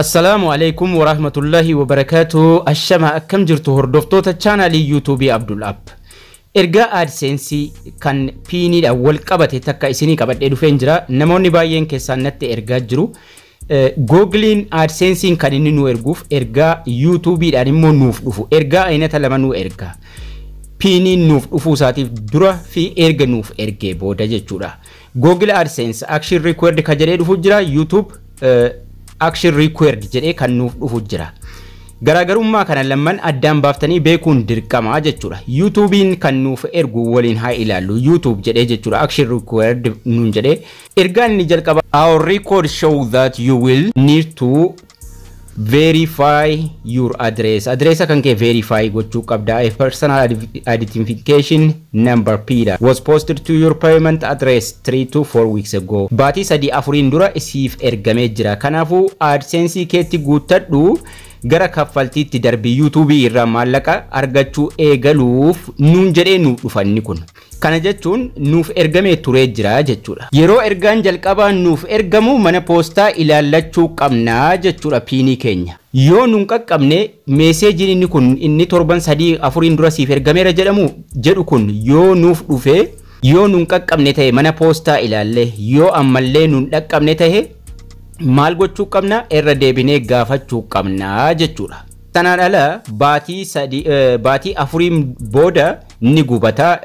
السلام عليكم ورحمة الله وبركاته. الشمع كم جرتو هردفتو تشانالي يوتيوبي عبد الأب إرجاء أدسنسي كان بيني الأول كبته تكا إسني كبت إدو فنجرا نموني باين كسان نت إرجاء جرو جوجلين أدسنسي كان إنه إرجوف إرجاء يوتيوبي أنيمو نوف دفو إرجاء أين تلمنو إرجاء بيني نوف دفو ساتيف درا في إرجاء نوف إرجاء بودا جتورا جوجل أدسنس أكشن ريكورد كجري دفو جرا يوتيوب action required jedhee kan nuuf dhufu jira. Garaagarummaa kana lamman addaan baaftanii beekuun dirqama jechuudha. YouTubein kan nuuf ergu waliin haa ilaallu. YouTube jedhee jechuudha action required nuun jedhee ergaan ni jalqaba. Our record show that you will need to verify your address. Address kan kee verify gochuu qabda. A personal identification number PIDA was posted to your payment address 3 to 4 weeks ago. Baatii sadii afuriin dura isiif ergamee jira. Kanaafuu AdSense keetti guuttadhu gara kaffaltiitti darbii YouTube irraa maallaqa argachuu eegaluuf nuun jedhee nuuf dhufanni kun. Kana jechuun nuuf ergamee turee jira jechuudha. Yeroo ergaan jalqabaa nuuf ergamu mana poostaa ilaallachuu qabnaa jechuudha piinii keenya. Yoo nuun qaqqabne meeseejiin inni kun inni torban sadii afuriin dura siif ergameera jedhu kun yoo nuuf dhufe yoo nuun qaqqabne ta'e mana poostaa ilaalle yoo ammallee nuun dhaqqabne ta'e maal gochuu qabna irra deebinee gaafachuu qabnaa jechuudha. Tanaan ala baatii afuriin booda ni gubata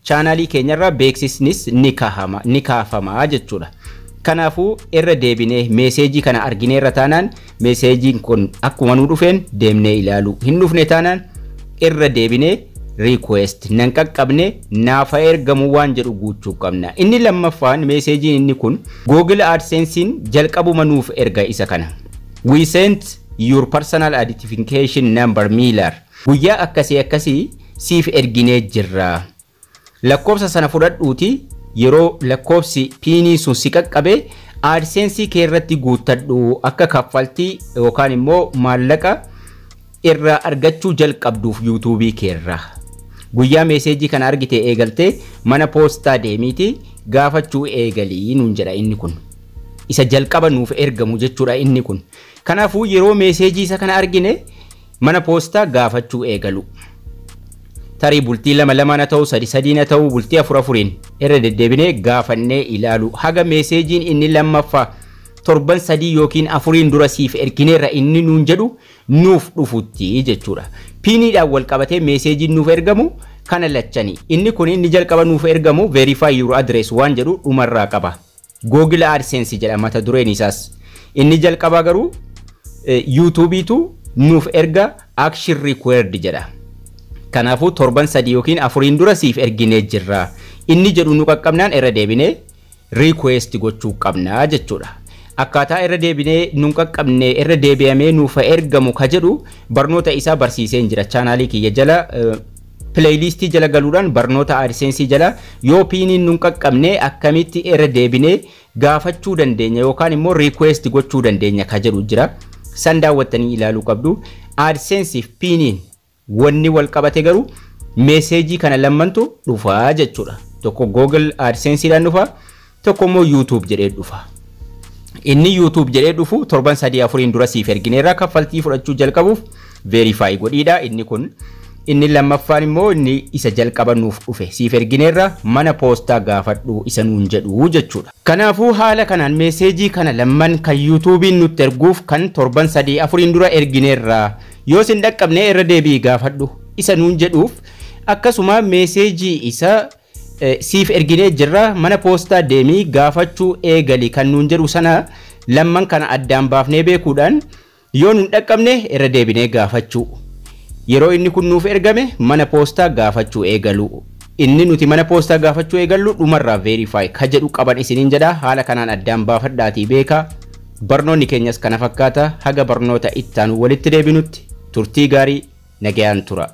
chaanaalii keenyarraa beeksisnis ni kaafama jechuudha. Kanaafuu irra deebinee meeseejii kana argineerra taanaan meeseejiin kun akkuma nu dhufeen deemnee ilaalu hin dhufne taanaan irra deebinee request nan qaqqabne naafa ergamu waan jedhu guuchuu qabna. Inni lammaffaan meeseejiin inni kun Google AdSensein jalqabuma nuuf erga isa kana. We sent your personal identification number Miller. Guyyaa akkasii siif erginee jirra. Lakkoofsa sana fudhadhuuti yeroo lakkoofsi piinii sun si qaqqabe AdSense kee irratti guuttadhu akka kaffaltii yookaan immoo maallaqa irraa argachuu jalqabduuf YouTube keerra. Guyyaa meeseejii kana argite eegalte mana poostaa deemiti gaafachuu eegalii nuun jedha inni kun. Isa jalqaba nuuf ergamu jechuudha inni kun. Kanaafuu yeroo meeseejii isa kana argine mana poostaa gaafachuu eegalu. Tarii bultii lama na ta'u sadi na ta'u bultii afuriin irra deddeebinee gaafannee ilaalu. Haga meeseejiin inni lammaffaa torban sadii yookiin afuriin dura siif ergineerra inni nuun jedhu nuuf dhufutti jechuudha. Piiniidhaan wal qabatee meeseejiin nuuf ergamu kana lachanii. Inni kun inni jalqaba nuuf ergamu verify your address waan jedhu dhumarraa qaba. Google AdSense jedha mata dureen isaas. Inni jalqaba garuu YouTube'itu nuuf erga action required jedha. Kanaafuu torban sadii yookiin afuriin dura siif erginee jirra. Inni jedhu nu qaqqabnaan irra deebinee request gochuu qabnaa jechuudha. Akkaataa irra deebinee nu qaqqabne irra deebi'amee nuuf ergamu ka jedhu barnoota isaa barsiiseen jira chaanaalii kiyya jala playlistii jala galuudhaan barnoota AdSense jala yoo piiniin nu qaqqabne akkamitti irra deebinee gaafachuu dandeenya yookaan immoo request gochuu dandeenya ka jedhu jira. San daawwattanii ilaaluu qabdu. AdSense piiniin wanni wal qabate garuu meeseejii kana lammantu dhufaa jechuudha. Tokko Google AdSense dhaan dhufa, tokko immoo YouTube jedhee dhufa. Inni YouTube jedhee dhufu torban sadii afuriin dura siif ergineerra kaffaltii fudhachuu jalqabuuf verify godhiidha inni kun. Inni lammaffaan immoo inni isa jalqaba nuuf dhufe siif ergineerra mana poostaa gaafadhu isa nuun jedhu jechuudha. Kanaafuu haala kanaan meeseejii kana lamman kan YouTubein nutti erguuf kan torban sadii afuriin dura ergineerra yoo sin dhaqqabne irra deebii gaafadhu isa nuun jedhuuf akkasuma meeseejii isa siif erginee jirra mana poostaa deemii gaafachuu eegali kan nuun jedhu sana lamman kana addaan baafnee beekuudhaan yoo nuun dhaqqabne irra deebinee gaafachuu. Yeroo inni kun nuuf ergame mana poostaa gaafachuu eegalu. Inni nuti mana poostaa gaafachuu eegallu dhumarraa verify ka jedhu qaban isiniin jedha. Haala kanaan addaan baafadhaatii beeka. Barnoonni keenyas kana fakkaata. Haga barnoota ittaanu walitti deebinutti turtii gaarii nagayaan tura.